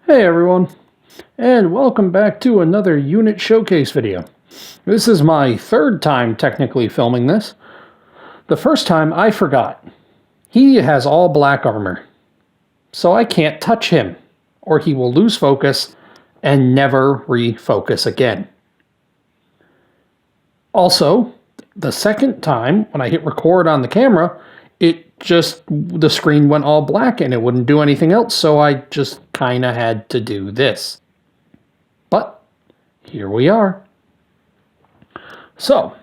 Hey everyone, and welcome back to another unit showcase video. This is my third time technically filming this. The first time I forgot. He has all black armor, so I can't touch him, or he will lose focus and never refocus again. Also, the second time when I hit record on the camera, the screen went all black and it wouldn't do anything else, so I just kind of had to do this. But here we are. So,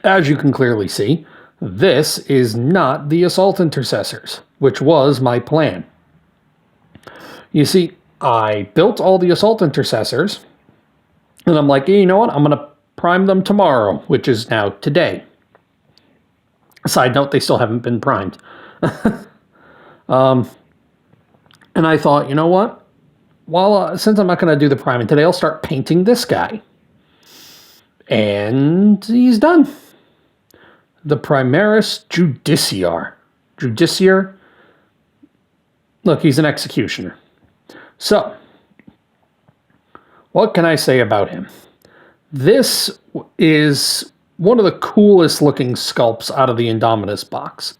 as you can clearly see, this is not the assault intercessors, which was my plan. You see, I built all the assault intercessors, and I'm like, hey, you know what? I'm going to prime them tomorrow, which is now today. Side note, they still haven't been primed. And I thought, you know what? Since I'm not going to do the priming today, I'll start painting this guy. And he's done. The Primaris Judiciar. Judiciar. Look, he's an executioner. So, what can I say about him? This is one of the coolest looking sculpts out of the Indominus box.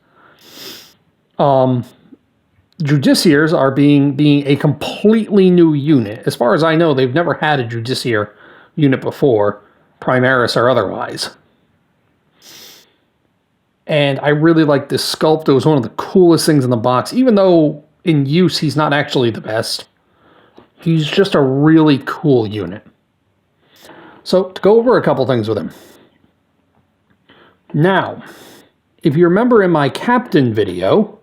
Judiciars are being a completely new unit. As far as I know, they've never had a Judiciar unit before, Primaris or otherwise. And I really like this sculpt. It was one of the coolest things in the box. Even though in use he's not actually the best, he's just a really cool unit. So, to go over a couple things with him. Now, if you remember in my captain video,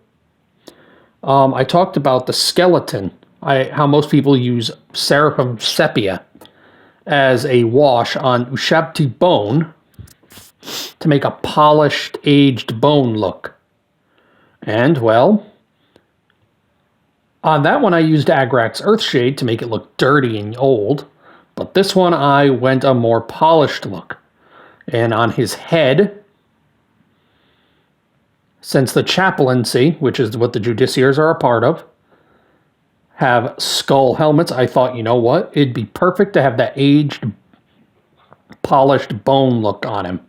I talked about the skeleton, how most people use Seraphim Sepia as a wash on Ushabti bone to make a polished, aged bone look. And, well, on that one I used Agrak's Earthshade to make it look dirty and old, but this one I went a more polished look. And on his head, since the chaplaincy, which is what the Judiciars are a part of, have skull helmets, I thought, you know what? It'd be perfect to have that aged, polished bone look on him.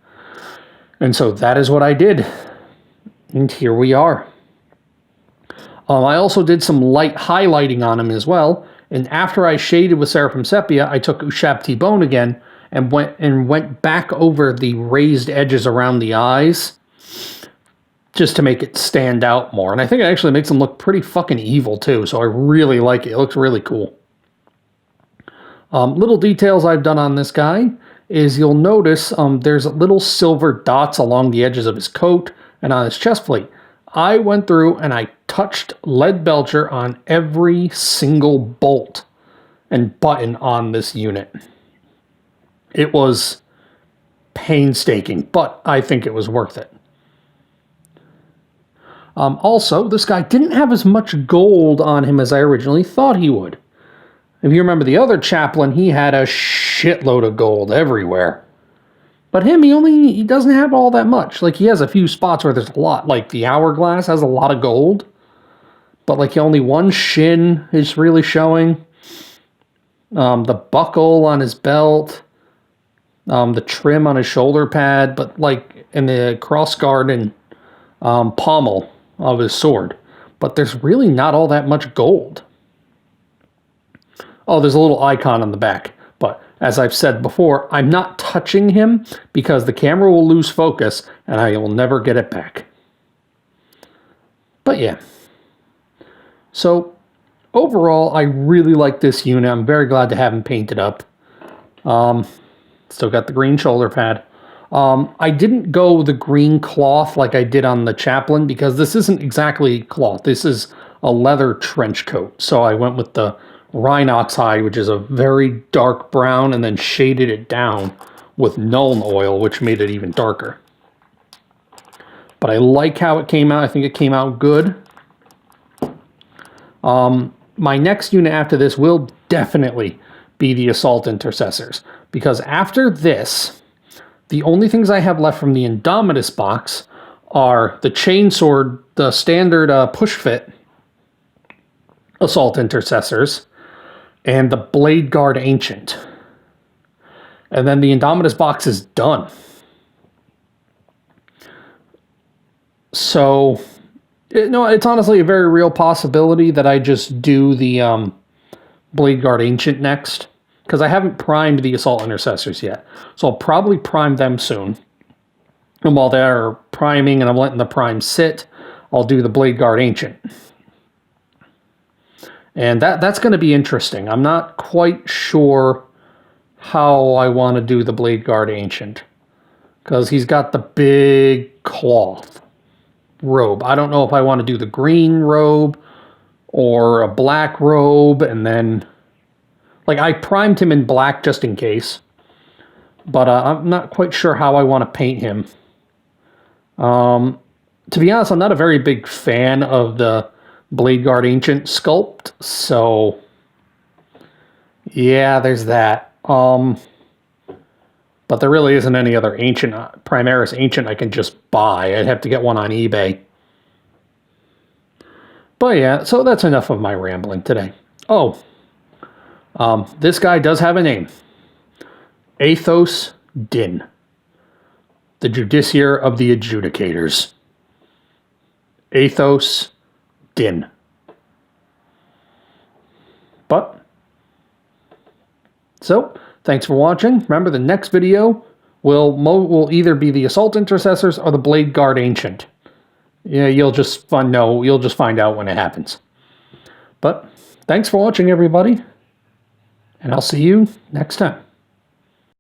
And so that is what I did. And here we are. I also did some light highlighting on him as well. And after I shaded with Seraphim Sepia, I took Ushabti bone again and went back over the raised edges around the eyes, just to make it stand out more. And I think it actually makes him look pretty fucking evil too, so I really like it. It looks really cool. Little details I've done on this guy is you'll notice there's little silver dots along the edges of his coat and on his chest plate. I went through and I touched lead belcher on every single bolt and button on this unit. It was painstaking, but I think it was worth it. Also, this guy didn't have as much gold on him as I originally thought he would. If you remember the other chaplain, he had a shitload of gold everywhere. But him, he doesn't have all that much. Like, he has a few spots where there's a lot. Like, the hourglass has a lot of gold. But, like, only one shin is really showing. The buckle on his belt. The trim on his shoulder pad. But, like, in the crossguard and pommel of his sword, but there's really not all that much gold. Oh, there's a little icon on the back, but as I've said before, I'm not touching him because the camera will lose focus and I will never get it back. But yeah. So overall, I really like this unit. I'm very glad to have him painted up. Still got the green shoulder pad. I didn't go the green cloth like I did on the chaplain because this isn't exactly cloth. This is a leather trench coat. So I went with the Rhinox hide, which is a very dark brown, and then shaded it down with Nuln oil, which made it even darker. But I like how it came out. I think it came out good. My next unit after this will definitely be the Assault Intercessors, because after this, the only things I have left from the Indominus box are the chainsword, the standard push fit, Assault Intercessors and the Blade Guard Ancient. And then the Indomitus box is done. So, it's honestly a very real possibility that I just do the Blade Guard Ancient next. Because I haven't primed the Assault Intercessors yet. So I'll probably prime them soon. And while they're priming and I'm letting the prime sit, I'll do the Blade Guard Ancient. And that's going to be interesting. I'm not quite sure how I want to do the Blade Guard Ancient. Because he's got the big cloth robe. I don't know if I want to do the green robe or a black robe. And then, like, I primed him in black just in case. But I'm not quite sure how I want to paint him. To be honest, I'm not a very big fan of the Blade Guard Ancient sculpt, so yeah, there's that. But there really isn't any other Ancient, Primaris Ancient I can just buy. I'd have to get one on eBay. But yeah, so that's enough of my rambling today. Oh, this guy does have a name. Athos Din. The Judiciar of the Adjudicators. Athos Din. But, so, thanks for watching. Remember, the next video will either be the Assault Intercessors or the Blade Guard Ancient. Yeah, you'll just find out when it happens. But, thanks for watching, everybody. And I'll see you next time.